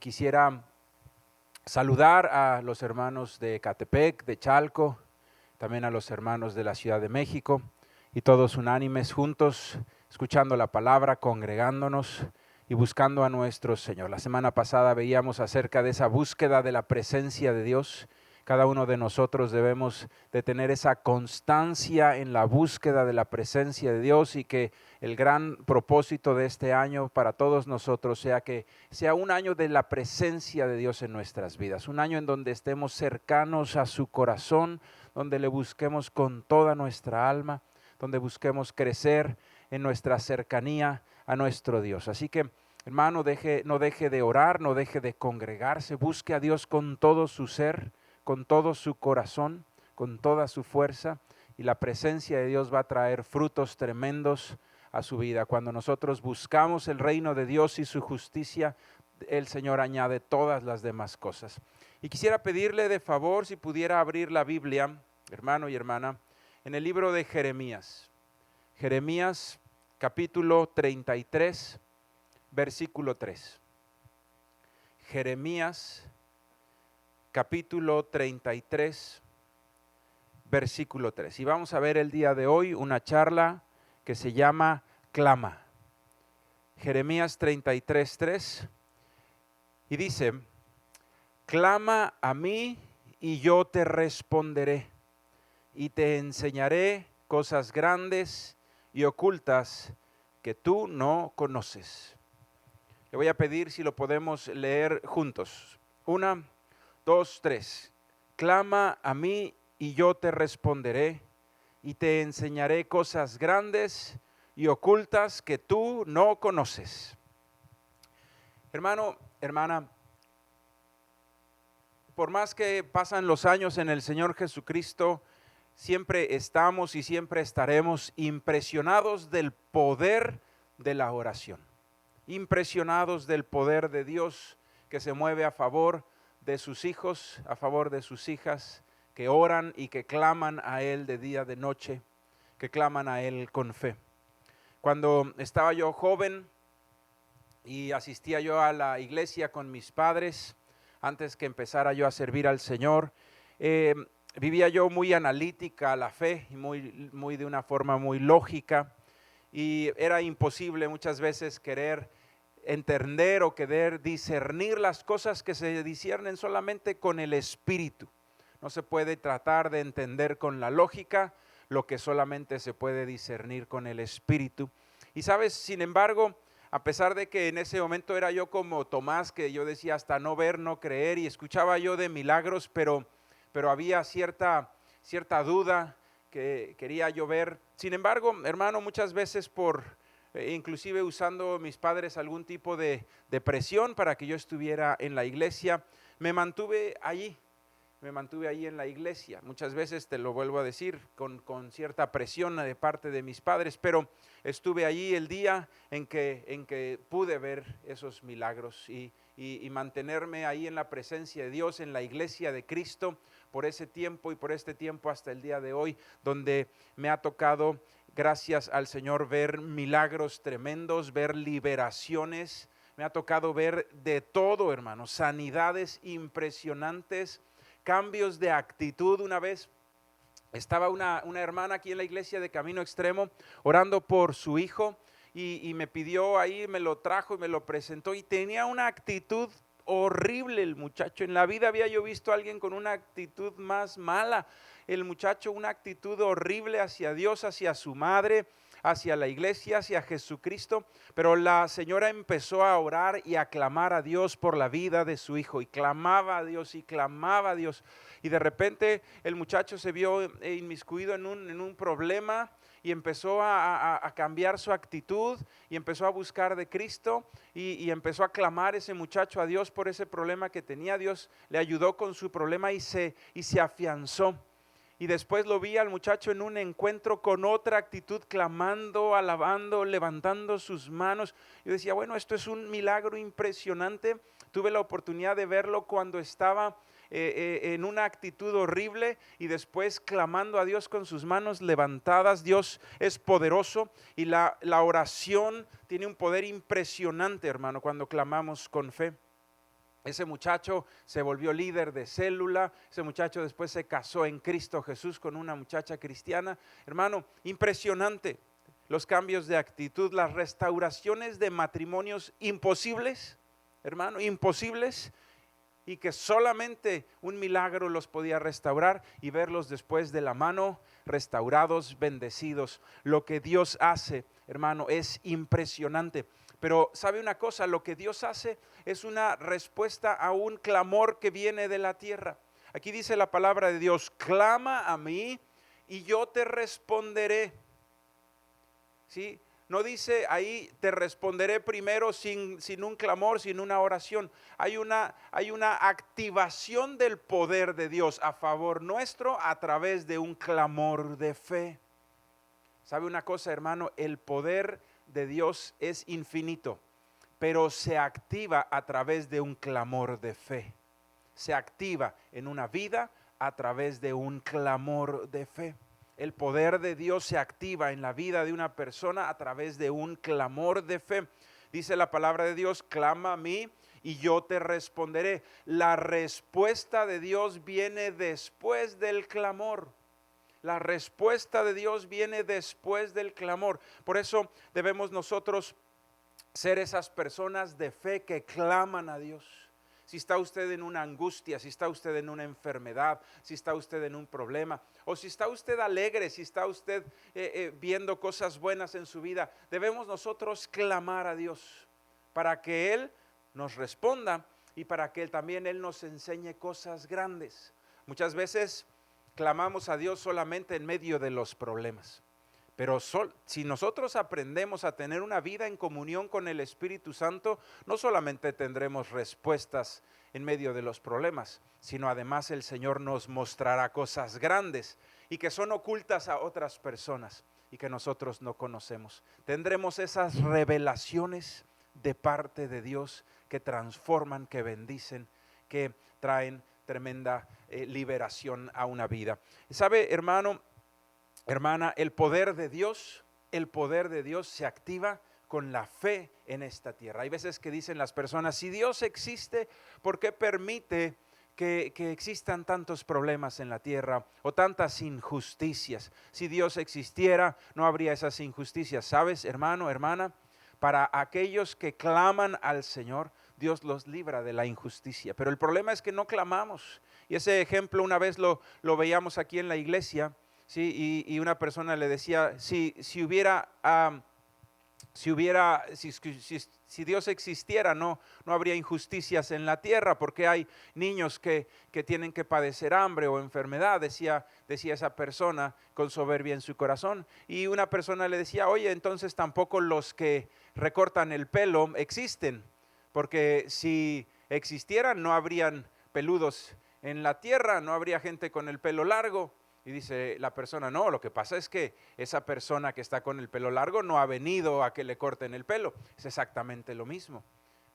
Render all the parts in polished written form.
Quisiera saludar a los hermanos de Ecatepec, de Chalco, también a los hermanos de la Ciudad de México, y todos unánimes juntos, escuchando la palabra, congregándonos y buscando a nuestro Señor. La semana pasada veíamos acerca de esa búsqueda de la presencia de Dios. Cada uno de nosotros debemos de tener esa constancia en la búsqueda de la presencia de Dios, y que el gran propósito de este año para todos nosotros sea que sea un año de la presencia de Dios en nuestras vidas, un año en donde estemos cercanos a su corazón, donde le busquemos con toda nuestra alma, donde busquemos crecer en nuestra cercanía a nuestro Dios. Así que, hermano, no deje de orar, no deje de congregarse, busque a Dios con todo su ser, con todo su corazón, con toda su fuerza, y la presencia de Dios va a traer frutos tremendos a su vida. Cuando nosotros buscamos el reino de Dios y su justicia, el Señor añade todas las demás cosas. Y quisiera pedirle de favor si pudiera abrir la Biblia, hermano y hermana, en el libro de Jeremías. Jeremías capítulo 33, versículo 3. Jeremías capítulo 33, versículo 3. Y vamos a ver el día de hoy una charla que se llama Clama. Jeremías 33, 3. Y dice: clama a mí y yo te responderé, y te enseñaré cosas grandes y ocultas que tú no conoces. Le voy a pedir si lo podemos leer juntos. 1, 2, 3. Clama a mí y yo te responderé, y te enseñaré cosas grandes y ocultas que tú no conoces. Hermano, hermana, por más que pasan los años en el Señor Jesucristo, siempre estamos y siempre estaremos impresionados del poder de la oración, impresionados del poder de Dios que se mueve a favor de sus hijos, a favor de sus hijas, que oran y que claman a Él de día, de noche, que claman a Él con fe. Cuando estaba yo joven y asistía yo a la iglesia con mis padres, antes que empezara yo a servir al Señor, vivía yo muy analítica la fe, y muy de una forma muy lógica, y era imposible muchas veces querer entender o querer discernir las cosas que se disciernen solamente con el Espíritu. No se puede tratar de entender con la lógica lo que solamente se puede discernir con el Espíritu. Y sabes, sin embargo, a pesar de que en ese momento era yo como Tomás, que yo decía hasta no ver, no creer, y escuchaba yo de milagros, pero había cierta duda que quería yo ver. Sin embargo, hermano, muchas veces inclusive usando mis padres algún tipo de presión para que yo estuviera en la iglesia, me mantuve allí en la iglesia. Muchas veces, te lo vuelvo a decir, con cierta presión de parte de mis padres, pero estuve allí el día en que pude ver esos milagros y mantenerme ahí en la presencia de Dios, en la iglesia de Cristo, por ese tiempo y por este tiempo hasta el día de hoy, donde me ha tocado, gracias al Señor, ver milagros tremendos, ver liberaciones. Me ha tocado ver de todo, hermano, sanidades impresionantes, cambios de actitud. Una vez estaba una hermana aquí en la iglesia de Camino Extremo orando por su hijo, y me pidió ahí, me lo trajo y me lo presentó, y tenía una actitud horrible el muchacho. En la vida había yo visto a alguien con una actitud más mala. El muchacho, una actitud horrible hacia Dios, hacia su madre, hacia la iglesia, hacia Jesucristo. Pero la señora empezó a orar y a clamar a Dios por la vida de su hijo, y clamaba a Dios y clamaba a Dios. Y de repente el muchacho se vio inmiscuido en un problema, y empezó a cambiar su actitud, y empezó a buscar de Cristo, y empezó a clamar ese muchacho a Dios por ese problema que tenía. Dios le ayudó con su problema y se afianzó. Y después lo vi al muchacho en un encuentro con otra actitud, clamando, alabando, levantando sus manos. Yo decía, bueno, esto es un milagro impresionante. Tuve la oportunidad de verlo cuando estaba en una actitud horrible, y después clamando a Dios con sus manos levantadas. Dios es poderoso, y la oración tiene un poder impresionante, hermano, cuando clamamos con fe. Ese muchacho se volvió líder de célula, ese muchacho después se casó en Cristo Jesús con una muchacha cristiana. Hermano, impresionante los cambios de actitud, las restauraciones de matrimonios imposibles, hermano, imposibles, y que solamente un milagro los podía restaurar, y verlos después de la mano restaurados, bendecidos. Lo que Dios hace, hermano, es impresionante. Pero ¿sabe una cosa? Lo que Dios hace es una respuesta a un clamor que viene de la tierra. Aquí dice la palabra de Dios: clama a mí y yo te responderé. ¿Sí? No dice ahí te responderé primero sin un clamor, sin una oración. Hay una activación del poder de Dios a favor nuestro a través de un clamor de fe. ¿Sabe una cosa, hermano? El poder de Dios es infinito, pero se activa a través de un clamor de fe. Se activa en una vida a través de un clamor de fe. El poder de Dios se activa en la vida de una persona a través de un clamor de fe. Dice la palabra de Dios: clama a mí y yo te responderé. La respuesta de Dios viene después del clamor. La respuesta de Dios viene después del clamor. Por eso debemos nosotros ser esas personas de fe que claman a Dios. Si está usted en una angustia, si está usted en una enfermedad, si está usted en un problema, o si está usted alegre, si está usted viendo cosas buenas en su vida, debemos nosotros clamar a Dios para que Él nos responda y para que Él nos enseñe cosas grandes. Muchas veces clamamos a Dios solamente en medio de los problemas. Pero si nosotros aprendemos a tener una vida en comunión con el Espíritu Santo, no solamente tendremos respuestas en medio de los problemas, sino además el Señor nos mostrará cosas grandes y que son ocultas a otras personas y que nosotros no conocemos. Tendremos esas revelaciones de parte de Dios que transforman, que bendicen, que traen tremenda liberación a una vida. ¿Sabe, hermano? Hermana, el poder de Dios se activa con la fe en esta tierra. Hay veces que dicen las personas: si Dios existe, ¿por qué permite que existan tantos problemas en la tierra o tantas injusticias? Si Dios existiera, no habría esas injusticias. ¿Sabes, hermano, hermana? Para aquellos que claman al Señor, Dios los libra de la injusticia. Pero el problema es que no clamamos. Y ese ejemplo una vez lo veíamos aquí en la iglesia. Sí, y una persona le decía: si Dios existiera, no habría injusticias en la tierra, porque hay niños que tienen que padecer hambre o enfermedad, decía esa persona con soberbia en su corazón. Y una persona le decía: oye, entonces tampoco los que recortan el pelo existen, porque si existieran no habrían peludos en la tierra, no habría gente con el pelo largo. Y dice la persona: no, lo que pasa es que esa persona que está con el pelo largo no ha venido a que le corten el pelo. Es exactamente lo mismo.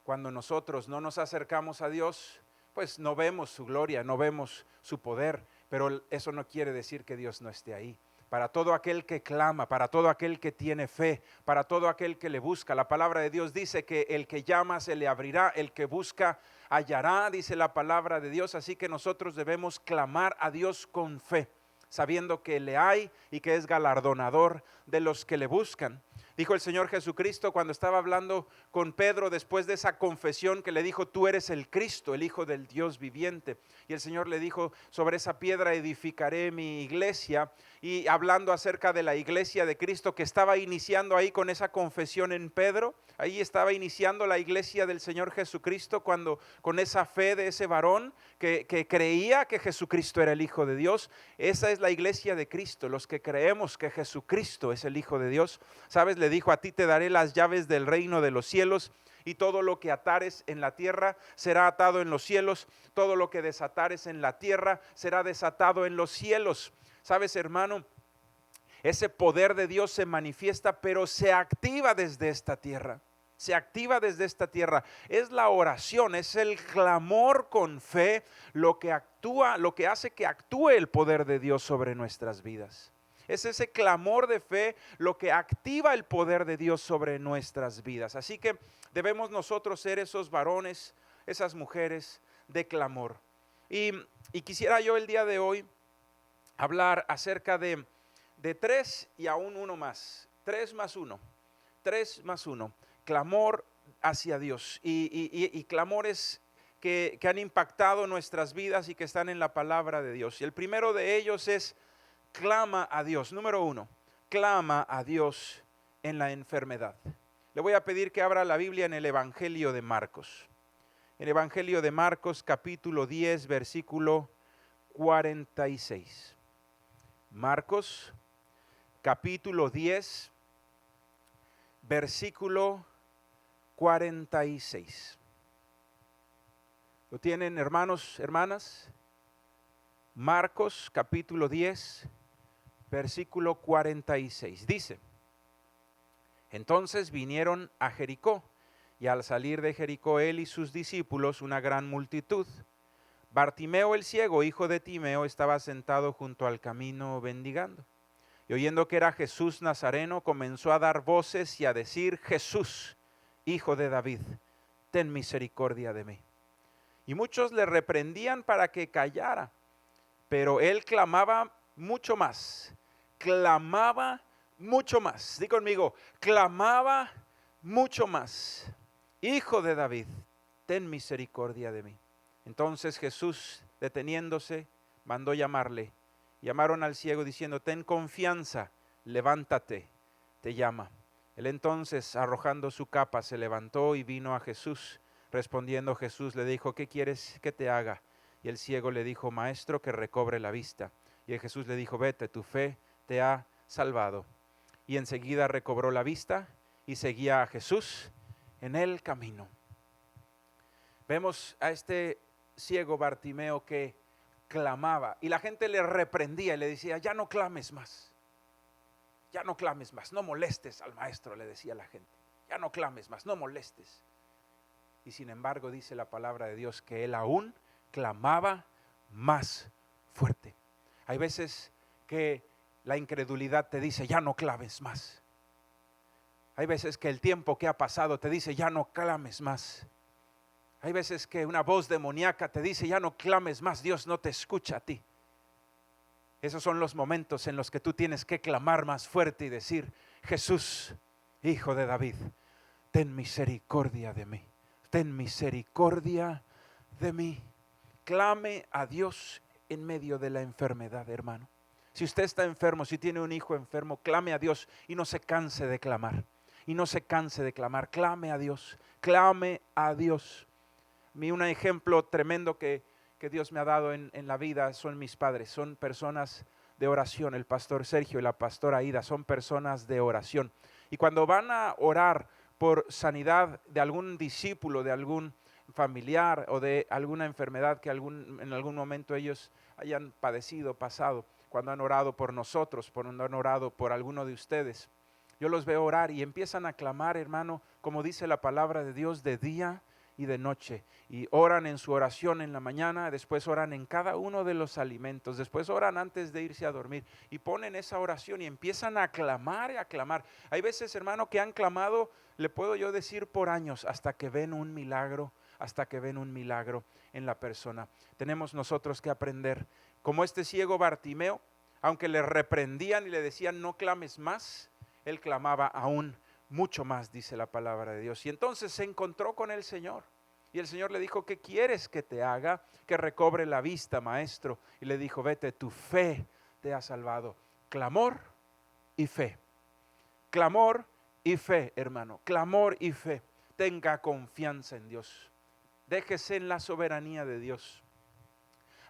Cuando nosotros no nos acercamos a Dios, pues no vemos su gloria, no vemos su poder, pero eso no quiere decir que Dios no esté ahí. Para todo aquel que clama, para todo aquel que tiene fe, para todo aquel que le busca. La palabra de Dios dice que el que llama se le abrirá, el que busca hallará, dice la palabra de Dios. Así que nosotros debemos clamar a Dios con fe, sabiendo que le hay y que es galardonador de los que le buscan. Dijo el Señor Jesucristo cuando estaba hablando con Pedro después de esa confesión que le dijo: tú eres el Cristo, el Hijo del Dios viviente. Y el Señor le dijo: sobre esa piedra edificaré mi iglesia. Y hablando acerca de la iglesia de Cristo que estaba iniciando ahí con esa confesión en Pedro, ahí estaba iniciando la iglesia del Señor Jesucristo cuando con esa fe de ese varón que creía que Jesucristo era el Hijo de Dios. Esa es la iglesia de Cristo, los que creemos que Jesucristo es el Hijo de Dios. ¿Sabes? Le dijo: a ti te daré las llaves del reino de los cielos, y todo lo que atares en la tierra será atado en los cielos, todo lo que desatares en la tierra será desatado en los cielos. ¿Sabes, hermano? Ese poder de Dios se manifiesta, pero se activa desde esta tierra. Se activa desde esta tierra. Es la oración, es el clamor con fe lo que actúa, lo que hace que actúe el poder de Dios sobre nuestras vidas. Es ese clamor de fe lo que activa el poder de Dios sobre nuestras vidas. Así que debemos nosotros ser esos varones esas mujeres de clamor. Y quisiera yo el día de hoy hablar acerca de tres y aún uno más, 3 más uno, clamor hacia Dios y clamores que han impactado nuestras vidas y que están en la palabra de Dios. Y el primero de ellos es clama a Dios. Número 1, clama a Dios en la enfermedad. Le voy a pedir que abra la Biblia en el Evangelio de Marcos. En el Evangelio de Marcos, capítulo 10, versículo 46. Marcos, capítulo 10, versículo 46. ¿Lo tienen, hermanos, hermanas? Marcos, capítulo 10, versículo 46. Dice: entonces vinieron a Jericó, y al salir de Jericó él y sus discípulos, una gran multitud. Bartimeo el ciego, hijo de Timeo, estaba sentado junto al camino mendigando. Y oyendo que era Jesús Nazareno, comenzó a dar voces y a decir: Jesús, hijo de David, ten misericordia de mí. Y muchos le reprendían para que callara, pero él clamaba mucho más, clamaba mucho más. Di conmigo, clamaba mucho más: Hijo de David, ten misericordia de mí. Entonces Jesús, deteniéndose, mandó llamarle. Llamaron al ciego diciendo: ten confianza, levántate, te llama. Él entonces, arrojando su capa, se levantó y vino a Jesús. Respondiendo Jesús le dijo: ¿qué quieres que te haga? Y el ciego le dijo: maestro, que recobre la vista. Y Jesús le dijo: vete, tu fe te ha salvado. Y enseguida recobró la vista y seguía a Jesús en el camino. Vemos a este ciego Bartimeo que clamaba y la gente le reprendía y le decía: ya no clames más, ya no clames más, no molestes al maestro, le decía la gente, ya no clames más, no molestes. Y sin embargo dice la palabra de Dios que él aún clamaba más fuerte. Hay veces que la incredulidad te dice: ya no clames más. Hay veces que el tiempo que ha pasado te dice: ya no clames más. Hay veces que una voz demoníaca te dice: ya no clames más, Dios no te escucha a ti. Esos son los momentos en los que tú tienes que clamar más fuerte y decir: Jesús, hijo de David, ten misericordia de mí, ten misericordia de mí. Clame a Dios en medio de la enfermedad, hermano. Si usted está enfermo, si tiene un hijo enfermo, clame a Dios y no se canse de clamar. Y no se canse de clamar, clame a Dios, clame a Dios. Un ejemplo tremendo que Dios me ha dado en la vida son mis padres, son personas de oración. El pastor Sergio y la pastora Aida son personas de oración. Y cuando van a orar por sanidad de algún discípulo, de algún familiar o de alguna enfermedad que en algún momento ellos hayan padecido, pasado, cuando han orado por nosotros, cuando han orado por alguno de ustedes, yo los veo orar y empiezan a clamar, hermano, como dice la palabra de Dios, de día y de noche, y oran en su oración en la mañana, después oran en cada uno de los alimentos, después oran antes de irse a dormir y ponen esa oración y empiezan a clamar y a clamar. Hay veces, hermano, que han clamado, le puedo yo decir, por años, hasta que ven un milagro, en la persona. Tenemos nosotros que aprender, como este ciego Bartimeo, aunque le reprendían y le decían: no clames más, él clamaba aún mucho más, dice la palabra de Dios. Y entonces se encontró con el Señor. Y el Señor le dijo: ¿qué quieres que te haga? Que recobre la vista, maestro. Y le dijo: vete, tu fe te ha salvado. Clamor y fe. Clamor y fe, hermano. Clamor y fe. Tenga confianza en Dios. Déjese en la soberanía de Dios.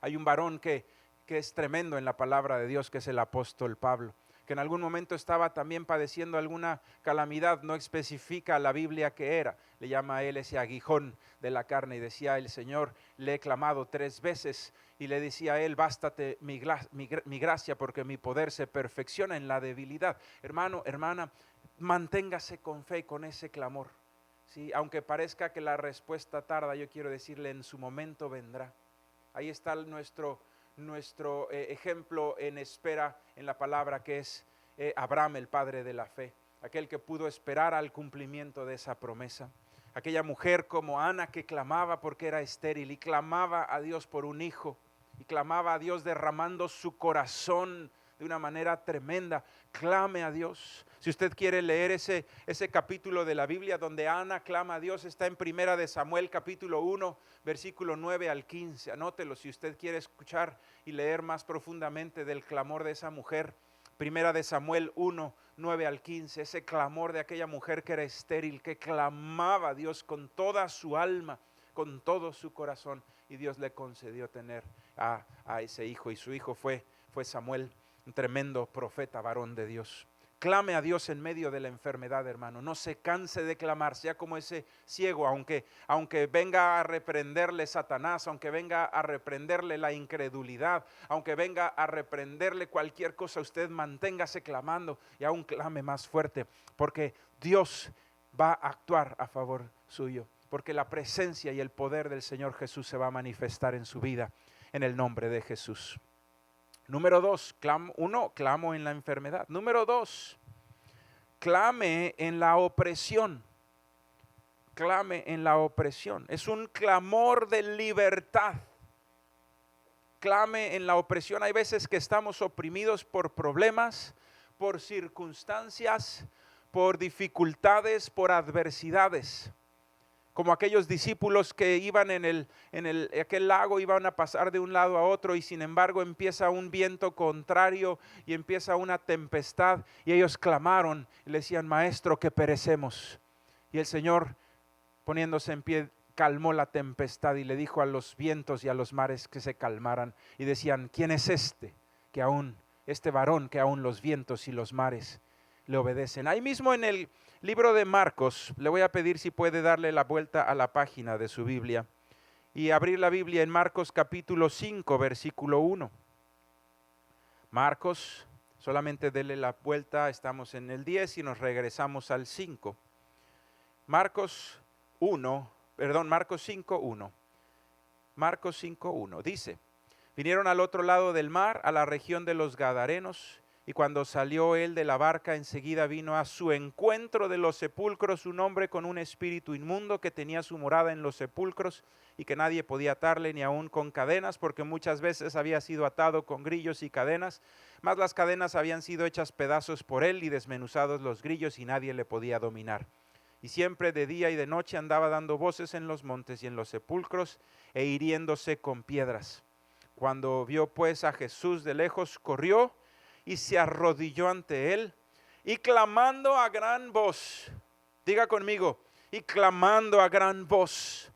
Hay un varón que es tremendo en la palabra de Dios, que es el apóstol Pablo, que en algún momento estaba también padeciendo alguna calamidad, no especifica la Biblia qué era, le llama a él ese aguijón de la carne, y decía el Señor: le he clamado 3 veces, y le decía a él: bástate mi gracia, porque mi poder se perfecciona en la debilidad. Hermano, hermana, manténgase con fe y con ese clamor. Sí, aunque parezca que la respuesta tarda, yo quiero decirle: en su momento vendrá. Ahí está nuestro ejemplo en espera en la palabra, que es Abraham, el padre de la fe, aquel que pudo esperar al cumplimiento de esa promesa. Aquella mujer como Ana que clamaba porque era estéril y clamaba a Dios por un hijo y clamaba a Dios derramando su corazón de una manera tremenda. Clame a Dios. Si usted quiere leer ese capítulo de la Biblia donde Ana clama a Dios, está en Primera de Samuel capítulo 1, versículo 9 al 15. Anótelo si usted quiere escuchar y leer más profundamente del clamor de esa mujer. Primera de Samuel 1, 9 al 15, ese clamor de aquella mujer que era estéril, que clamaba a Dios con toda su alma, con todo su corazón, y Dios le concedió tener a ese hijo, y su hijo fue Samuel, un tremendo profeta, varón de Dios. Clame a Dios en medio de la enfermedad, hermano. No se canse de clamar, sea como ese ciego, aunque venga a reprenderle Satanás, aunque venga a reprenderle la incredulidad, aunque venga a reprenderle cualquier cosa, usted manténgase clamando y aún clame más fuerte, porque Dios va a actuar a favor suyo, porque la presencia y el poder del Señor Jesús se va a manifestar en su vida, en el nombre de Jesús. Número 2, clamo en la enfermedad. Número 2, clame en la opresión. Clame en la opresión. Es un clamor de libertad. Clame en la opresión. Hay veces que estamos oprimidos por problemas, por circunstancias, por dificultades, por adversidades. Como aquellos discípulos que iban en aquel lago, iban a pasar de un lado a otro y sin embargo empieza un viento contrario y empieza una tempestad y ellos clamaron y le decían: Maestro, que perecemos. Y el Señor, poniéndose en pie, calmó la tempestad y le dijo a los vientos y a los mares que se calmaran, y decían: ¿quién es este varón que aún los vientos y los mares le obedecen? Ahí mismo en el libro de Marcos, le voy a pedir si puede darle la vuelta a la página de su Biblia y abrir la Biblia en Marcos capítulo 5, versículo 1. Marcos, solamente dele la vuelta, estamos en el 10 y nos regresamos al 5. Marcos 5, 1. Marcos 5, 1 dice: vinieron al otro lado del mar, a la región de los Gadarenos, y cuando salió él de la barca, enseguida vino a su encuentro de los sepulcros un hombre con un espíritu inmundo que tenía su morada en los sepulcros y que nadie podía atarle ni aun con cadenas, porque muchas veces había sido atado con grillos y cadenas, mas las cadenas habían sido hechas pedazos por él y desmenuzados los grillos y nadie le podía dominar. Y siempre de día y de noche andaba dando voces en los montes y en los sepulcros e hiriéndose con piedras. Cuando vio pues a Jesús de lejos, corrió y se arrodilló ante él y clamando a gran voz, diga conmigo, y clamando a gran voz,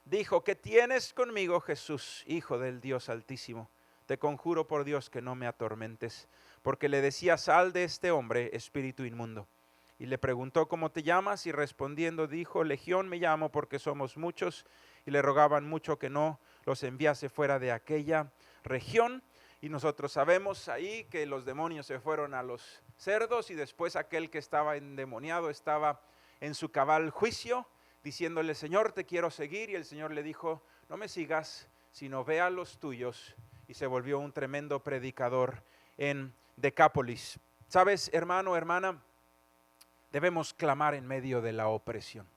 dijo: ¿qué tienes conmigo, Jesús, Hijo del Dios Altísimo? Te conjuro por Dios que no me atormentes. Porque le decía: sal de este hombre, espíritu inmundo. Y le preguntó: ¿cómo te llamas? Y respondiendo dijo: Legión me llamo, porque somos muchos. Y le rogaban mucho que no los enviase fuera de aquella región. Y nosotros sabemos ahí que los demonios se fueron a los cerdos, y después aquel que estaba endemoniado estaba en su cabal juicio, diciéndole: Señor, te quiero seguir. Y el Señor le dijo: no me sigas, sino ve a los tuyos. Y se volvió un tremendo predicador en Decápolis. Sabes, hermano, hermana, debemos clamar en medio de la opresión.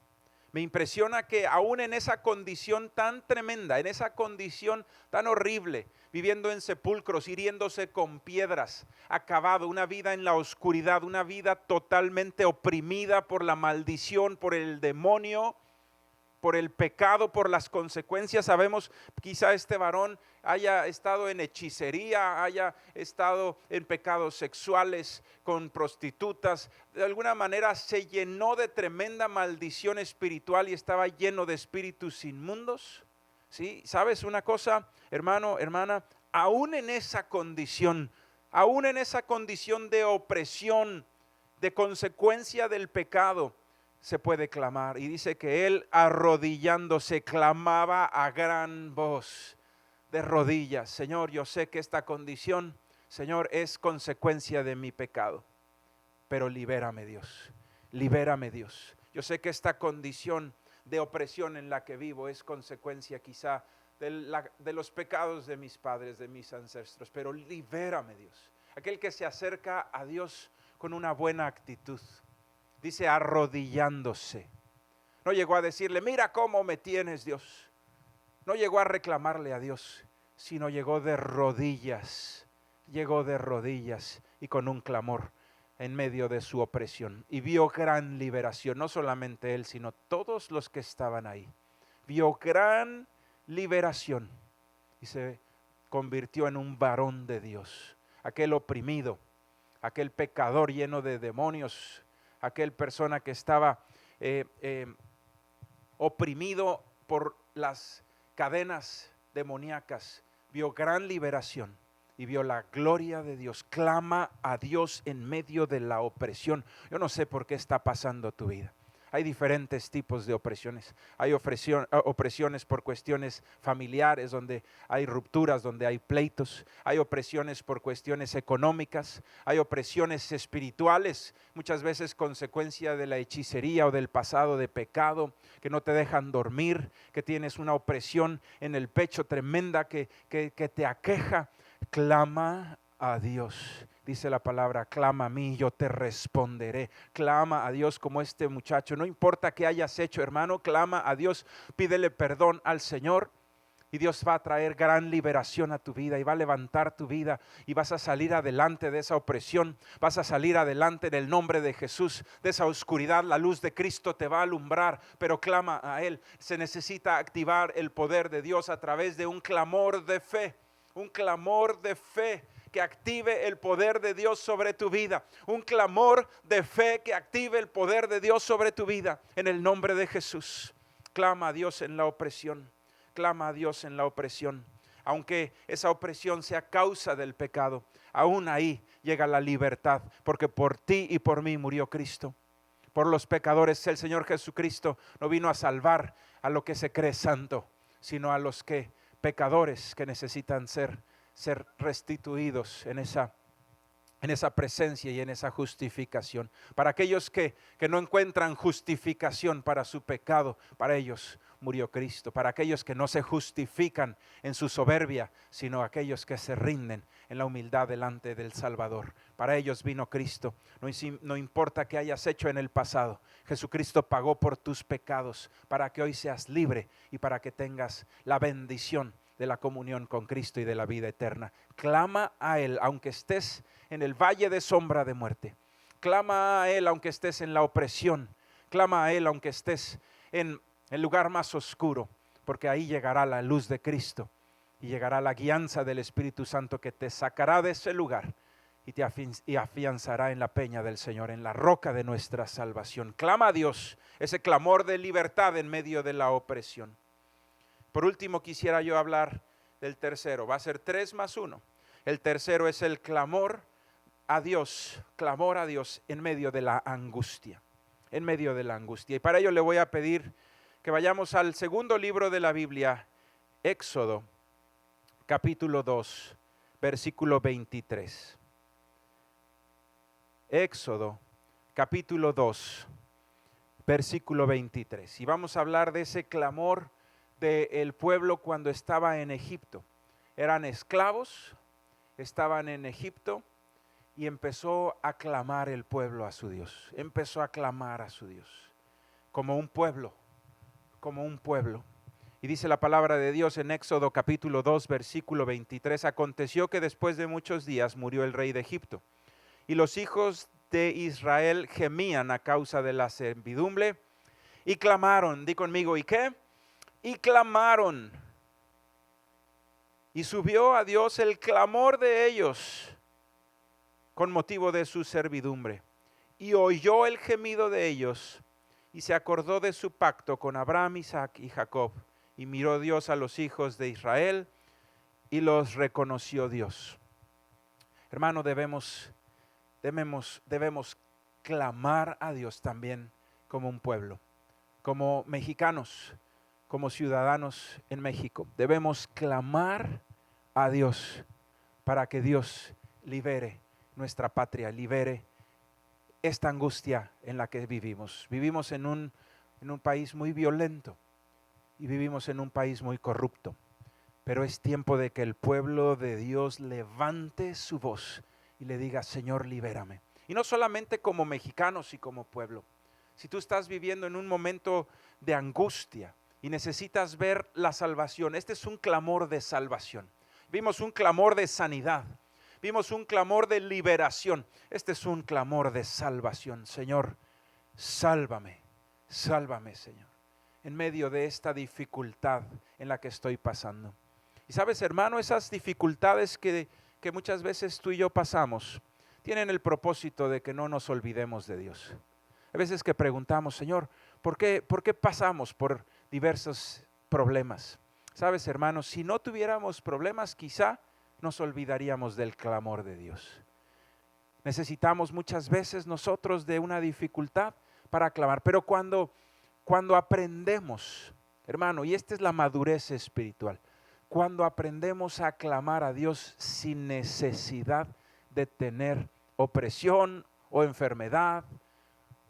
Me impresiona que aún en esa condición tan tremenda, en esa condición tan horrible, viviendo en sepulcros, hiriéndose con piedras, acabado, una vida en la oscuridad, una vida totalmente oprimida por la maldición, por el demonio, por el pecado, por las consecuencias. Sabemos, quizá este varón haya estado en hechicería, haya estado en pecados sexuales con prostitutas, de alguna manera se llenó de tremenda maldición espiritual y estaba lleno de espíritus inmundos. ¿Sí? ¿Sabes una cosa, hermano, hermana? Aún en esa condición de opresión, de consecuencia del pecado, se puede clamar. Y dice que él, arrodillándose, clamaba a gran voz, de rodillas: Señor, yo sé que esta condición, Señor, es consecuencia de mi pecado, pero libérame, Dios, libérame, Dios. Yo sé que esta condición de opresión en la que vivo es consecuencia quizá de los pecados de mis padres, de mis ancestros, pero libérame, Dios. Aquel que se acerca a Dios con una buena actitud, Dice arrodillándose. No llegó a decirle, mira cómo me tienes, Dios. No llegó a reclamarle a Dios, sino llegó de rodillas. Llegó de rodillas y con un clamor en medio de su opresión. Y vio gran liberación, no solamente él, sino todos los que estaban ahí. Vio gran liberación y se convirtió en un varón de Dios. Aquel oprimido, aquel pecador lleno de demonios, aquel persona que estaba oprimido por las cadenas demoníacas, vio gran liberación y vio la gloria de Dios. Clama a Dios en medio de la opresión. Yo no sé por qué está pasando tu vida. Hay diferentes tipos de opresiones. Hay opresiones por cuestiones familiares, donde hay rupturas, donde hay pleitos. Hay opresiones por cuestiones económicas. Hay opresiones espirituales, muchas veces consecuencia de la hechicería o del pasado de pecado, que no te dejan dormir, que tienes una opresión en el pecho tremenda que te aqueja. Clama a Dios. Dice la palabra, clama a mí, yo te responderé. Clama a Dios como este muchacho. No importa qué hayas hecho, hermano, clama a Dios. Pídele perdón al Señor y Dios va a traer gran liberación a tu vida y va a levantar tu vida y vas a salir adelante de esa opresión. Vas a salir adelante en el nombre de Jesús, de esa oscuridad. La luz de Cristo te va a alumbrar, pero clama a Él. Se necesita activar el poder de Dios a través de un clamor de fe. Un clamor de fe que active el poder de Dios sobre tu vida. Un clamor de fe que active el poder de Dios sobre tu vida. En el nombre de Jesús. Clama a Dios en la opresión. Clama a Dios en la opresión. Aunque esa opresión sea causa del pecado, aún ahí llega la libertad. Porque por ti y por mí murió Cristo. Por los pecadores el Señor Jesucristo no vino a salvar a lo que se cree santo, sino a los pecadores que necesitan ser restituidos en esa presencia y en esa justificación. Para aquellos que no encuentran justificación para su pecado, para ellos murió Cristo. Para aquellos que no se justifican en su soberbia, sino aquellos que se rinden en la humildad delante del Salvador, para ellos vino Cristo. No importa qué hayas hecho en el pasado, Jesucristo pagó por tus pecados para que hoy seas libre y para que tengas la bendición de la comunión con Cristo y de la vida eterna. Clama a Él aunque estés en el valle de sombra de muerte. Clama a Él aunque estés en la opresión. Clama a Él aunque estés en el lugar más oscuro, porque ahí llegará la luz de Cristo y llegará la guianza del Espíritu Santo que te sacará de ese lugar y te afianzará en la peña del Señor, en la roca de nuestra salvación. Clama a Dios, ese clamor de libertad en medio de la opresión. Por último, quisiera yo hablar del tercero. Va a ser 3 más 1. El tercero es el clamor a Dios en medio de la angustia. En medio de la angustia. Y para ello le voy a pedir que vayamos al segundo libro de la Biblia, Éxodo, capítulo 2, versículo 23. Éxodo, capítulo 2, versículo 23. Y vamos a hablar de ese clamor del pueblo cuando estaba en Egipto. Eran esclavos, estaban en Egipto y empezó a clamar el pueblo a su Dios. Empezó a clamar a su Dios como un pueblo, como un pueblo. Y dice la palabra de Dios en Éxodo capítulo 2 versículo 23: aconteció que después de muchos días murió el rey de Egipto y los hijos de Israel gemían a causa de la servidumbre y clamaron. Di conmigo, ¿y qué? Y clamaron. Y subió a Dios el clamor de ellos con motivo de su servidumbre. Y oyó el gemido de ellos y se acordó de su pacto con Abraham, Isaac y Jacob. Y miró Dios a los hijos de Israel y los reconoció Dios. Hermano, debemos clamar a Dios también como un pueblo, como mexicanos, como ciudadanos en México. Debemos clamar a Dios para que Dios libere nuestra patria, libere esta angustia en la que vivimos. Vivimos en un país muy violento y vivimos en un país muy corrupto, pero es tiempo de que el pueblo de Dios levante su voz y le diga: Señor, libérame. Y no solamente como mexicanos y como pueblo. Si tú estás viviendo en un momento de angustia y necesitas ver la salvación, este es un clamor de salvación. Vimos un clamor de sanidad, vimos un clamor de liberación. Este es un clamor de salvación. Señor, sálvame, sálvame, Señor, en medio de esta dificultad en la que estoy pasando. Y sabes, hermano, esas dificultades que muchas veces tú y yo pasamos, tienen el propósito de que no nos olvidemos de Dios. A veces que preguntamos, Señor, ¿por qué pasamos por diversos problemas? Sabes, hermano, si no tuviéramos problemas, quizá nos olvidaríamos del clamor de Dios. Necesitamos muchas veces nosotros de una dificultad para clamar, pero cuando aprendemos, hermano, y esta es la madurez espiritual, cuando aprendemos a clamar a Dios sin necesidad de tener opresión o enfermedad,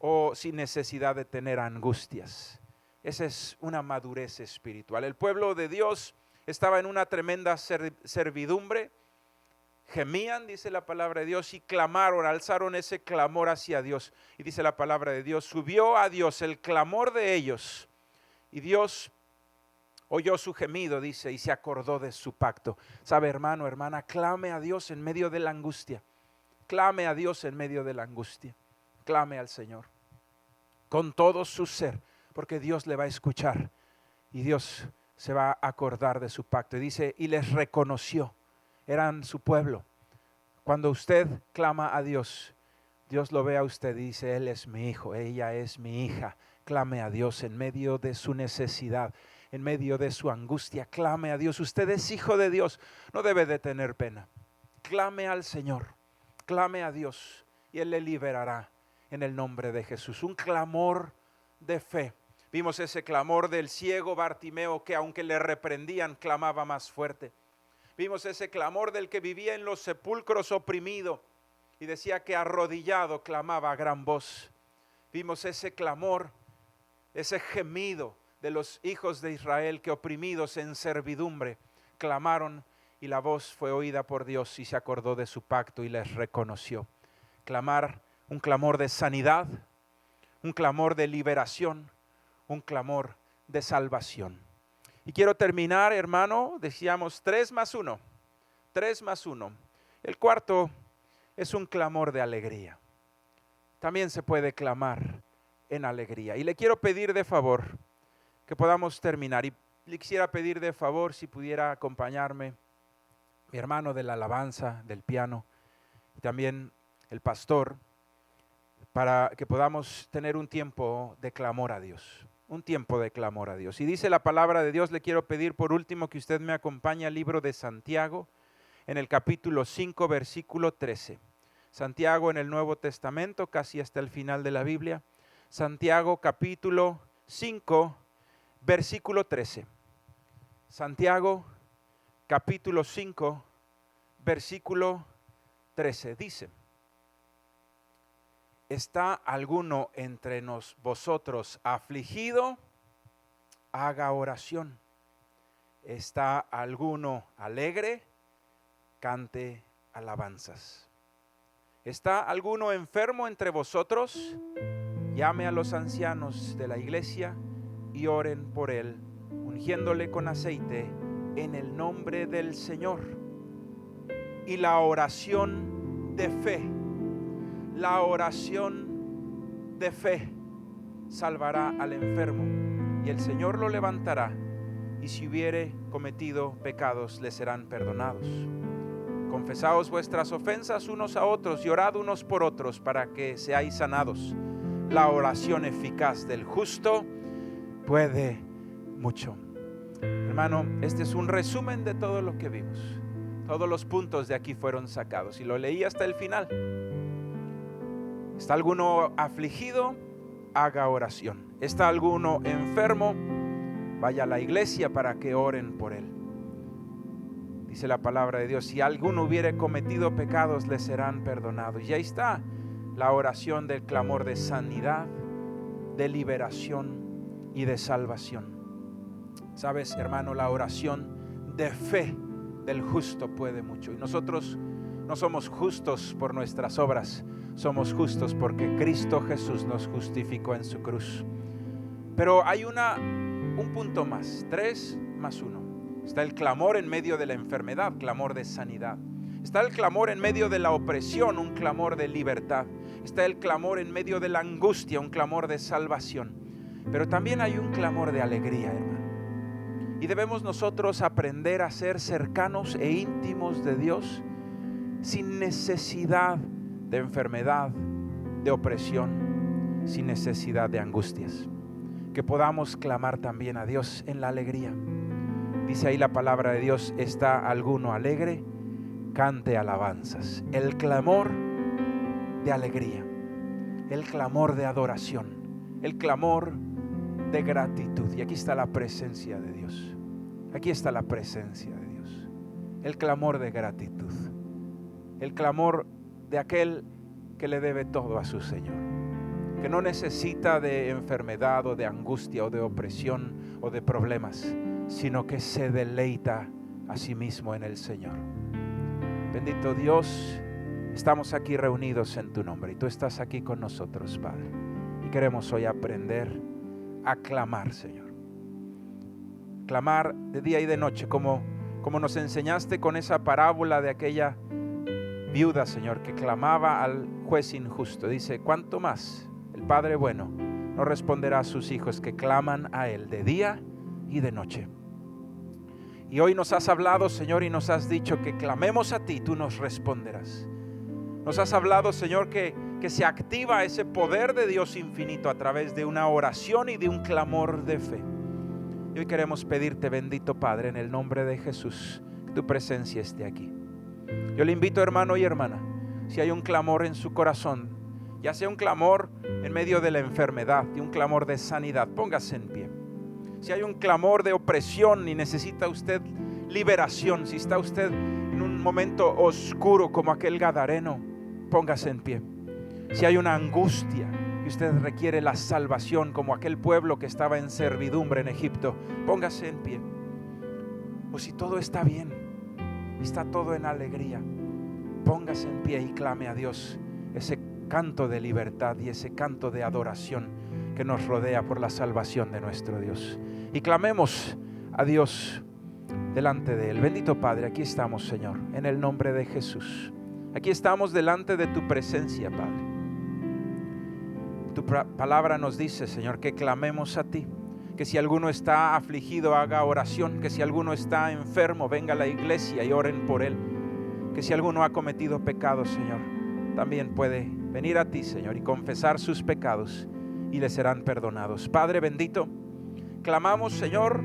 o sin necesidad de tener angustias. Esa es una madurez espiritual. El pueblo de Dios estaba en una tremenda servidumbre, gemían, dice la palabra de Dios, y clamaron, alzaron ese clamor hacia Dios. Y dice la palabra de Dios, subió a Dios el clamor de ellos, y Dios oyó su gemido, dice, y se acordó de su pacto. Sabe, hermano, hermana, clame a Dios en medio de la angustia. Clame a Dios en medio de la angustia. Clame al Señor con todo su ser, porque Dios le va a escuchar y Dios se va a acordar de su pacto. Y dice, y les reconoció, eran su pueblo. Cuando usted clama a Dios, Dios lo ve a usted y dice, Él es mi hijo, ella es mi hija. Clame a Dios en medio de su necesidad, en medio de su angustia. Clame a Dios. Usted es hijo de Dios, no debe de tener pena. Clame al Señor, clame a Dios y Él le liberará en el nombre de Jesús. Un clamor de fe. Vimos ese clamor del ciego Bartimeo, que aunque le reprendían, clamaba más fuerte. Vimos ese clamor del que vivía en los sepulcros oprimido y decía que arrodillado clamaba a gran voz. Vimos ese clamor, ese gemido de los hijos de Israel que, oprimidos en servidumbre, clamaron, y la voz fue oída por Dios y se acordó de su pacto y les reconoció. Clamar, un clamor de sanidad, un clamor de liberación, un clamor de salvación. Y quiero terminar, hermano, decíamos 3 más 1. 3 más 1. El cuarto es un clamor de alegría. También se puede clamar en alegría. Y le quiero pedir de favor que podamos terminar. Y le quisiera pedir de favor si pudiera acompañarme mi hermano de la alabanza, del piano, y también el pastor, para que podamos tener un tiempo de clamor a Dios. Un tiempo de clamor a Dios. Y dice la palabra de Dios, le quiero pedir por último que usted me acompañe al libro de Santiago, en el capítulo 5, versículo 13. Santiago en el Nuevo Testamento, casi hasta el final de la Biblia. Santiago capítulo 5, versículo 13. Santiago capítulo 5, versículo 13. Dice: ¿está alguno entre vosotros afligido? Haga oración. ¿Está alguno alegre? Cante alabanzas. ¿Está alguno enfermo entre vosotros? Llame a los ancianos de la iglesia y oren por él, ungiéndole con aceite en el nombre del Señor. Y la oración de fe, la oración de fe salvará al enfermo, y el Señor lo levantará, y si hubiere cometido pecados le serán perdonados. Confesaos vuestras ofensas unos a otros y orad unos por otros para que seáis sanados. La oración eficaz del justo puede mucho. Hermano, este es un resumen de todo lo que vimos. Todos los puntos de aquí fueron sacados y lo leí hasta el final. ¿Está alguno afligido? Haga oración. ¿Está alguno enfermo? Vaya a la iglesia para que oren por él. Dice la palabra de Dios, si alguno hubiere cometido pecados, le serán perdonados. Y ahí está la oración del clamor de sanidad, de liberación y de salvación. Sabes, hermano, la oración de fe del justo puede mucho. Y nosotros No somos justos por nuestras obras, somos justos porque Cristo Jesús nos justificó en su cruz. Pero hay un punto más, 3 más 1. Está el clamor en medio de la enfermedad, clamor de sanidad. Está el clamor en medio de la opresión, un clamor de libertad. Está el clamor en medio de la angustia, un clamor de salvación. Pero también hay un clamor de alegría, hermano. Y debemos nosotros aprender a ser cercanos e íntimos de Dios sin necesidad de enfermedad, de opresión, sin necesidad de angustias. Que podamos clamar también a Dios en la alegría. Dice ahí la palabra de Dios: ¿está alguno alegre? Cante alabanzas. El clamor de alegría, el clamor de adoración, el clamor de gratitud. Y aquí está la presencia de Dios. Aquí está la presencia de Dios. El clamor de gratitud, el clamor de aquel que le debe todo a su Señor, que no necesita de enfermedad o de angustia o de opresión o de problemas, sino que se deleita a sí mismo en el Señor. Bendito Dios, estamos aquí reunidos en tu nombre y tú estás aquí con nosotros, Padre. Y queremos hoy aprender a clamar, Señor. Clamar de día y de noche, como nos enseñaste con esa parábola de aquella viuda, Señor, que clamaba al juez injusto. Dice: ¿cuánto más el Padre bueno no responderá a sus hijos que claman a Él de día y de noche? Y hoy nos has hablado, Señor, y nos has dicho que clamemos a ti, tú nos responderás. Nos has hablado, Señor, que se activa ese poder de Dios infinito a través de una oración y de un clamor de fe. Y hoy queremos pedirte, bendito Padre, en el nombre de Jesús, que tu presencia esté aquí. Yo le invito, hermano y hermana, si hay un clamor en su corazón, ya sea un clamor en medio de la enfermedad y un clamor de sanidad, póngase en pie. Si hay un clamor de opresión y necesita usted liberación, si está usted en un momento oscuro como aquel gadareno, póngase en pie. Si hay una angustia y usted requiere la salvación como aquel pueblo que estaba en servidumbre en Egipto, póngase en pie. O si todo está bien, está todo en alegría, póngase en pie y clame a Dios ese canto de libertad y ese canto de adoración que nos rodea por la salvación de nuestro Dios. Y clamemos a Dios delante de Él. Bendito Padre, aquí estamos, Señor, en el nombre de Jesús. Aquí estamos delante de tu presencia, Padre. Tu palabra nos dice, Señor, que clamemos a ti. Que si alguno está afligido, haga oración. Que si alguno está enfermo, venga a la iglesia y oren por él. Que si alguno ha cometido pecados, Señor, también puede venir a ti, Señor, y confesar sus pecados y le serán perdonados. Padre bendito, clamamos, Señor,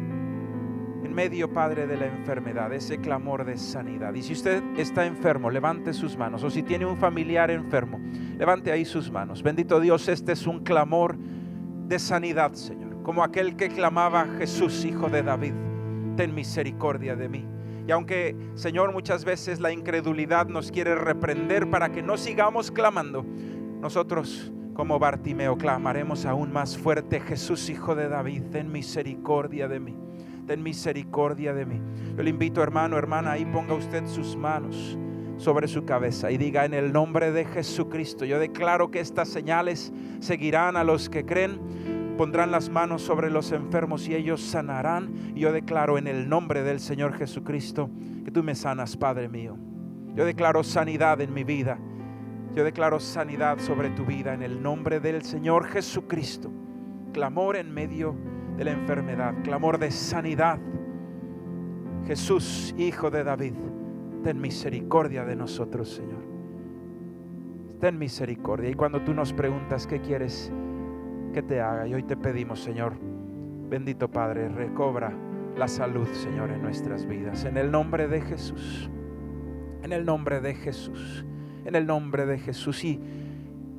en medio, Padre, de la enfermedad, ese clamor de sanidad. Y si usted está enfermo, levante sus manos. O si tiene un familiar enfermo, levante ahí sus manos. Bendito Dios, este es un clamor de sanidad, Señor, como aquel que clamaba: Jesús, Hijo de David, ten misericordia de mí. Y aunque, Señor, muchas veces la incredulidad nos quiere reprender para que no sigamos clamando, nosotros, como Bartimeo, clamaremos aún más fuerte: Jesús, Hijo de David, ten misericordia de mí. Ten misericordia de mí. Yo le invito, hermano, hermana, ahí ponga usted sus manos sobre su cabeza y diga: en el nombre de Jesucristo, yo declaro que estas señales seguirán a los que creen. Pondrán las manos sobre los enfermos y ellos sanarán. Y yo declaro en el nombre del Señor Jesucristo que tú me sanas, Padre mío. Yo declaro sanidad en mi vida. Yo declaro sanidad sobre tu vida en el nombre del Señor Jesucristo. Clamor en medio de la enfermedad, clamor de sanidad. Jesús, Hijo de David, ten misericordia de nosotros, Señor. Ten misericordia. Y cuando tú nos preguntas qué quieres que te haga, y hoy te pedimos, Señor, bendito Padre, recobra la salud, Señor, en nuestras vidas. En el nombre de Jesús. En el nombre de Jesús. En el nombre de Jesús. Y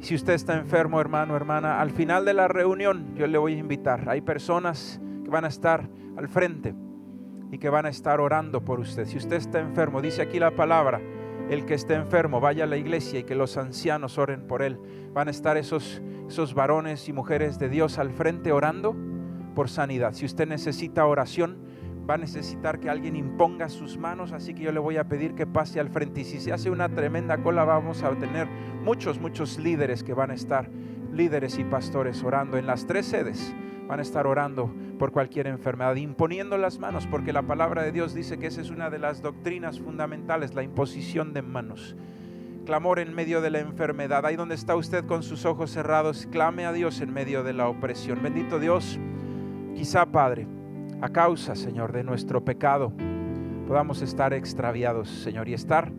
si usted está enfermo, hermano, hermana, al final de la reunión yo le voy a invitar. Hay personas que van a estar al frente y que van a estar orando por usted. Si usted está enfermo, dice aquí la palabra: el que esté enfermo vaya a la iglesia y que los ancianos oren por él. Van a estar esos varones y mujeres de Dios al frente orando por sanidad. Si usted necesita oración, va a necesitar que alguien imponga sus manos, así que yo le voy a pedir que pase al frente. Y si se hace una tremenda cola, vamos a tener muchos líderes que van a estar, líderes y pastores orando en las 3 sedes. Van a estar orando por cualquier enfermedad, imponiendo las manos, porque la palabra de Dios dice que esa es una de las doctrinas fundamentales, la imposición de manos. Clamor en medio de la enfermedad. Ahí donde está usted con sus ojos cerrados, clame a Dios en medio de la opresión. Bendito Dios, quizá, Padre, a causa, Señor, de nuestro pecado, podamos estar extraviados, Señor, y estar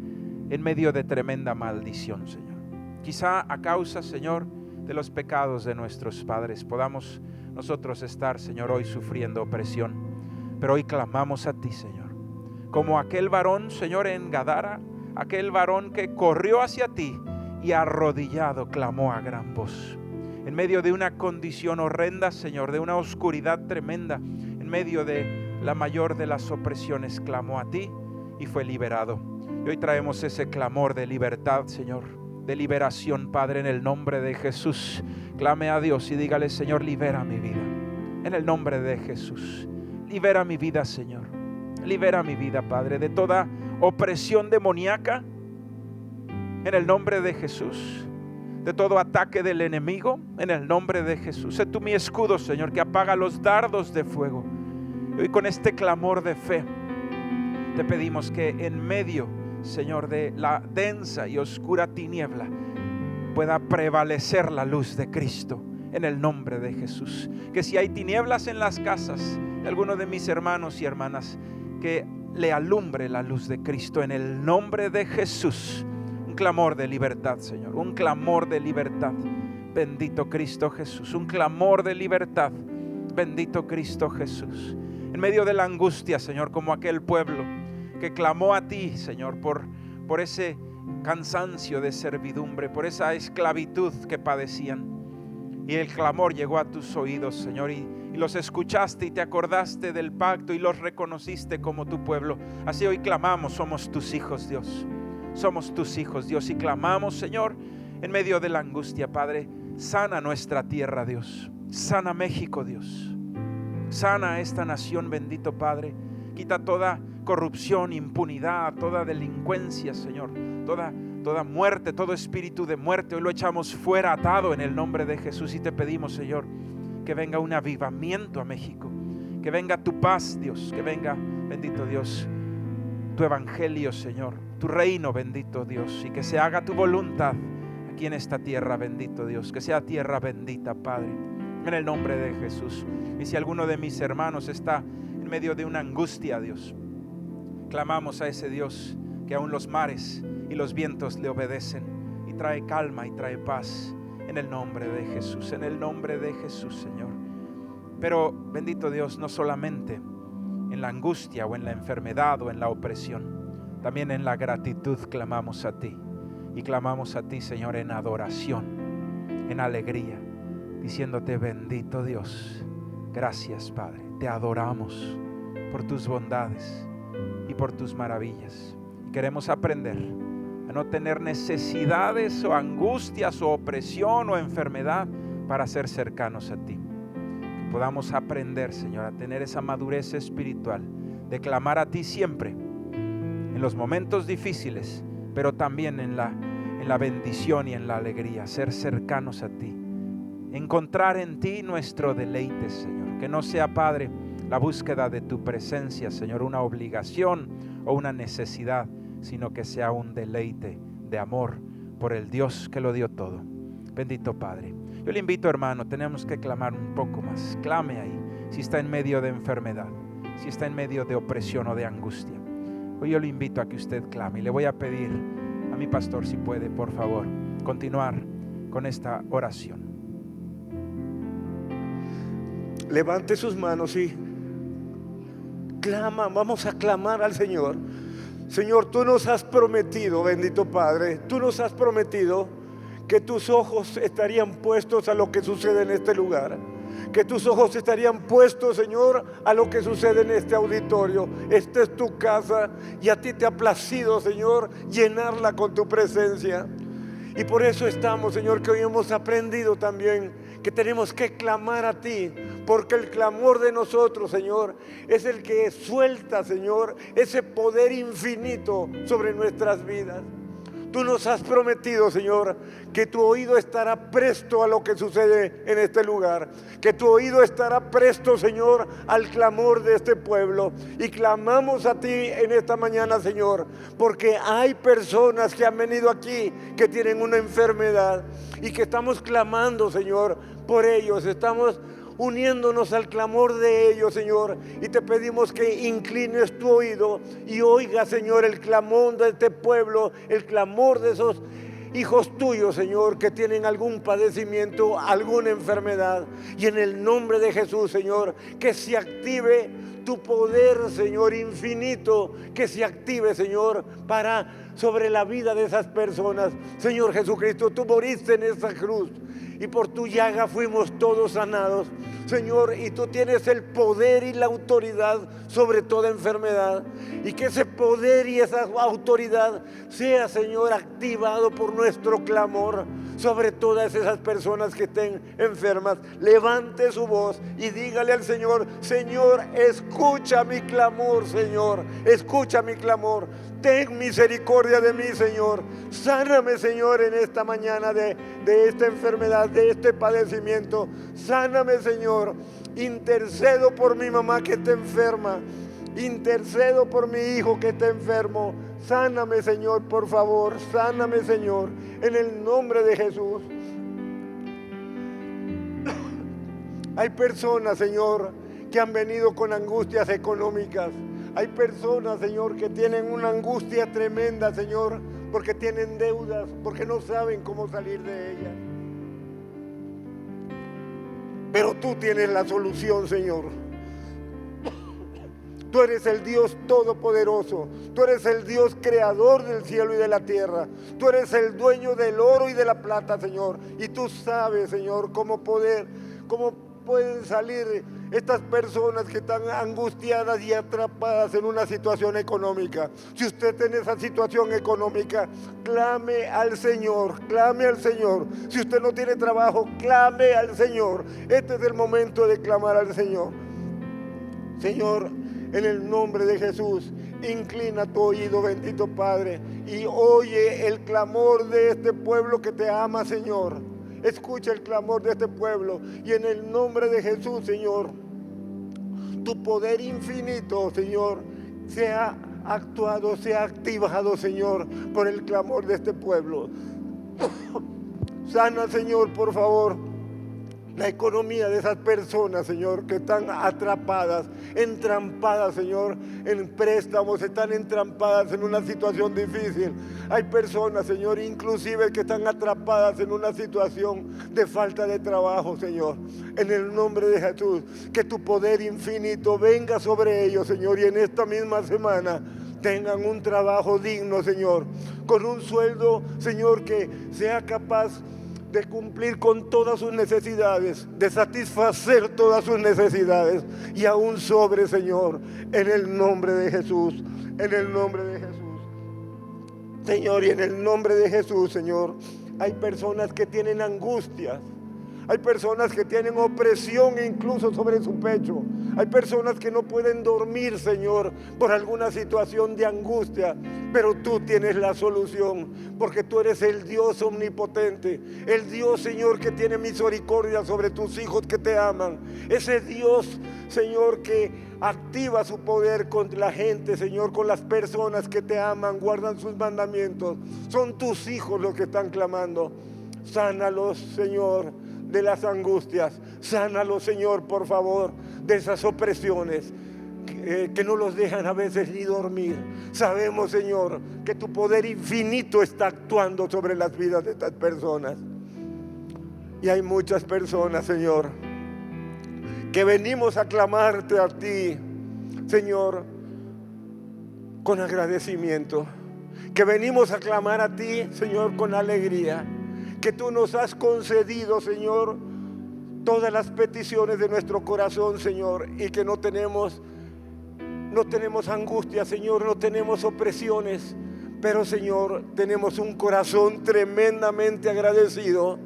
en medio de tremenda maldición, Señor. Quizá a causa, Señor, de los pecados de nuestros padres, podamos nosotros estar, Señor, hoy sufriendo opresión. Pero hoy clamamos a ti, Señor, como aquel varón, Señor, en Gadara, aquel varón que corrió hacia ti y arrodillado clamó a gran voz. En medio de una condición horrenda, Señor, de una oscuridad tremenda, en medio de la mayor de las opresiones, clamó a ti y fue liberado. Y hoy traemos ese clamor de libertad, Señor, de liberación, Padre, en el nombre de Jesús. Clame a Dios y dígale: Señor, libera mi vida. En el nombre de Jesús, libera mi vida, Señor. Libera mi vida, Padre, de toda opresión demoníaca. En el nombre de Jesús, de todo ataque del enemigo, en el nombre de Jesús. Sé tú mi escudo, Señor, que apaga los dardos de fuego. Y hoy con este clamor de fe te pedimos que en medio, Señor, de la densa y oscura tiniebla pueda prevalecer la luz de Cristo, en el nombre de Jesús. Que si hay tinieblas en las casas de alguno de mis hermanos y hermanas, que le alumbre la luz de Cristo, en el nombre de Jesús. Un clamor de libertad, Señor, un clamor de libertad. Bendito Cristo Jesús, un clamor de libertad. Bendito Cristo Jesús. En medio de la angustia, Señor, como aquel pueblo que clamó a ti, Señor, por ese cansancio de servidumbre, por esa esclavitud que padecían. Y el clamor llegó a tus oídos, Señor, y los escuchaste y te acordaste del pacto y los reconociste como tu pueblo. Así hoy clamamos: somos tus hijos, Dios. Somos tus hijos, Dios, y clamamos, Señor, en medio de la angustia, Padre, sana nuestra tierra, Dios. Sana México, Dios. Sana esta nación, bendito Padre. Quita toda corrupción, impunidad, toda delincuencia, Señor. Toda muerte, todo espíritu de muerte, hoy lo echamos fuera, atado en el nombre de Jesús. Y te pedimos, Señor, que venga un avivamiento a México. Que venga tu paz, Dios. Que venga, bendito Dios, tu evangelio, Señor. Tu reino, bendito Dios. Y que se haga tu voluntad aquí en esta tierra, bendito Dios. Que sea tierra bendita, Padre, en el nombre de Jesús. Y si alguno de mis hermanos está en medio de una angustia, Dios, clamamos a ese Dios que aún los mares y los vientos le obedecen, y trae calma y trae paz, en el nombre de Jesús, en el nombre de Jesús, Señor. Pero bendito Dios, no solamente en la angustia o en la enfermedad o en la opresión, también en la gratitud clamamos a ti, y clamamos a ti, Señor, en adoración, en alegría, diciéndote: bendito Dios, gracias, Padre, te adoramos por tus bondades y por tus maravillas. Queremos aprender a no tener necesidades o angustias o opresión o enfermedad para ser cercanos a ti. Que podamos aprender, Señor, a tener esa madurez espiritual de clamar a ti siempre, en los momentos difíciles, pero también en la bendición y en la alegría, ser cercanos a ti. Encontrar en ti nuestro deleite, Señor. Que no sea, Padre, la búsqueda de tu presencia, Señor, una obligación o una necesidad, sino que sea un deleite de amor por el Dios que lo dio todo. Bendito Padre. Yo le invito, hermano, tenemos que clamar un poco más. Clame ahí, si está en medio de enfermedad, si está en medio de opresión o de angustia. Hoy yo le invito a que usted clame, y le voy a pedir a mi pastor, si puede, por favor, continuar con esta oración. Levante sus manos y clama. Vamos a clamar al Señor. Señor, tú nos has prometido, bendito Padre, tú nos has prometido que tus ojos estarían puestos a lo que sucede en este lugar, que tus ojos estarían puestos, Señor, a lo que sucede en este auditorio. Esta es tu casa y a ti te ha placido, Señor, llenarla con tu presencia. Y por eso estamos, Señor, que hoy hemos aprendido también que tenemos que clamar a ti, porque el clamor de nosotros, Señor, es el que suelta, Señor, ese poder infinito sobre nuestras vidas. Tú nos has prometido, Señor, que tu oído estará presto a lo que sucede en este lugar, que tu oído estará presto, Señor, al clamor de este pueblo. Y clamamos a ti en esta mañana, Señor, porque hay personas que han venido aquí que tienen una enfermedad y que estamos clamando, Señor, por ellos. Estamos uniéndonos al clamor de ellos, Señor, y te pedimos que inclines tu oído y oiga, Señor, el clamor de este pueblo, el clamor de esos hijos tuyos, Señor, que tienen algún padecimiento, alguna enfermedad. Y en el nombre de Jesús, Señor, que se active tu poder, Señor, infinito, que se active, Señor, para sobre la vida de esas personas. Señor Jesucristo, tú moriste en esa cruz y por tu llaga fuimos todos sanados, Señor, y tú tienes el poder y la autoridad sobre toda enfermedad, y que ese poder y esa autoridad sea, Señor, activado por nuestro clamor sobre todas esas personas que estén enfermas. Levante su voz y dígale al Señor: Señor, escucha mi clamor, Señor, escucha mi clamor. Ten misericordia de mí, Señor. Sáname, Señor, en esta mañana de esta enfermedad, de este padecimiento. Sáname, Señor. Intercedo por mi mamá que está enferma. Intercedo por mi hijo que está enfermo. Sáname, Señor, por favor. Sáname, Señor, en el nombre de Jesús. Hay personas, Señor, que han venido con angustias económicas. Hay personas, Señor, que tienen una angustia tremenda, Señor, porque tienen deudas, porque no saben cómo salir de ellas. Pero tú tienes la solución, Señor. Tú eres el Dios todopoderoso. Tú eres el Dios creador del cielo y de la tierra. Tú eres el dueño del oro y de la plata, Señor. Y tú sabes, Señor, cómo pueden salir estas personas que están angustiadas y atrapadas en una situación económica. Si usted tiene esa situación económica, clame al Señor, clame al Señor. Si usted no tiene trabajo, clame al Señor. Este es el momento de clamar al Señor. Señor, en el nombre de Jesús, inclina tu oído, bendito Padre, y oye el clamor de este pueblo que te ama, Señor. Escucha el clamor de este pueblo y en el nombre de Jesús, Señor, tu poder infinito, Señor, sea actuado, sea activado, Señor, por el clamor de este pueblo. Sana, Señor, por favor, la economía de esas personas, Señor, que están atrapadas, entrampadas, Señor, en préstamos, están entrampadas en una situación difícil. Hay personas, Señor, inclusive que están atrapadas en una situación de falta de trabajo, Señor. En el nombre de Jesús, que tu poder infinito venga sobre ellos, Señor, y en esta misma semana tengan un trabajo digno, Señor, con un sueldo, Señor, que sea capaz de cumplir con todas sus necesidades, de satisfacer todas sus necesidades y aún sobre, Señor, en el nombre de Jesús, en el nombre de Jesús. Señor, y en el nombre de Jesús, Señor, hay personas que tienen angustias. Hay personas que tienen opresión incluso sobre su pecho. Hay personas que no pueden dormir, Señor, por alguna situación de angustia. Pero tú tienes la solución, porque tú eres el Dios omnipotente. El Dios, Señor, que tiene misericordia sobre tus hijos que te aman. Ese Dios, Señor, que activa su poder con la gente, Señor, con las personas que te aman, guardan sus mandamientos. Son tus hijos los que están clamando. Sánalos, Señor, de las angustias. Sánalos, Señor, por favor, de esas opresiones que no los dejan a veces ni dormir. Sabemos, Señor, que tu poder infinito está actuando sobre las vidas de estas personas. Y hay muchas personas, Señor, que venimos a clamarte a ti, Señor, con agradecimiento. Que venimos a clamar a ti, Señor, con alegría. Que tú nos has concedido, Señor, todas las peticiones de nuestro corazón, Señor, y que no tenemos angustia, Señor, no tenemos opresiones, pero, Señor, tenemos un corazón tremendamente agradecido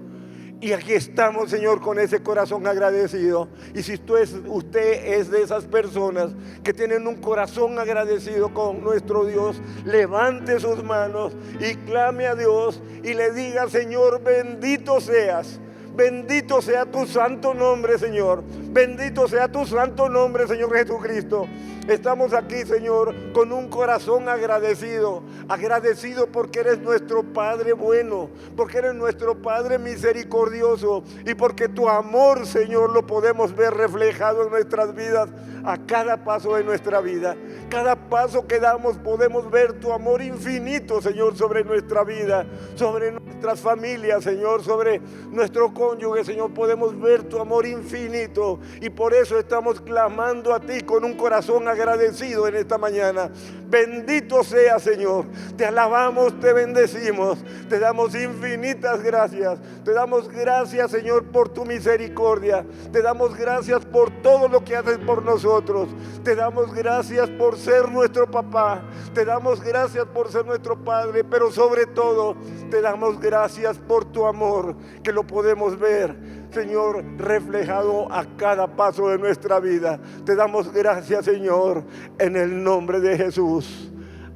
Y aquí estamos, Señor, con ese corazón agradecido. Y si usted es de esas personas que tienen un corazón agradecido con nuestro Dios, levante sus manos y clame a Dios y le diga: Señor, bendito seas. Bendito sea tu santo nombre, Señor. Bendito sea tu santo nombre, Señor Jesucristo. Estamos aquí, Señor, con un corazón agradecido. Agradecido porque eres nuestro Padre bueno, porque eres nuestro Padre misericordioso y porque tu amor, Señor, lo podemos ver reflejado en nuestras vidas a cada paso de nuestra vida. Cada paso que damos podemos ver tu amor infinito, Señor, sobre nuestra vida, sobre nuestras familias, Señor, sobre nuestro cónyuge, Señor. Podemos ver tu amor infinito y por eso estamos clamando a ti con un corazón agradecido en esta mañana. Bendito sea, Señor. Te alabamos, te bendecimos, te damos infinitas gracias. Te damos gracias, Señor, por tu misericordia. Te damos gracias por todo lo que haces por nosotros. Te damos gracias por ser nuestro papá. Te damos gracias por ser nuestro padre, pero sobre todo te damos gracias por tu amor, que lo podemos ver, Señor, reflejado a cada paso de nuestra vida. Te damos gracias, Señor, en el nombre de Jesús.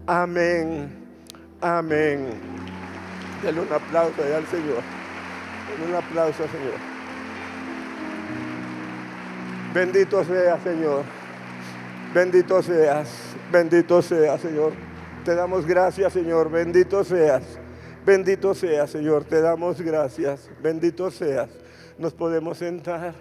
Amén. Amén. Denle un aplauso al Señor. Denle un aplauso, Señor. Bendito sea, Señor. Bendito seas. Bendito seas, Señor. Te damos gracias, Señor. Bendito seas. Bendito seas, Señor. Te damos gracias. Bendito seas. Nos podemos sentar.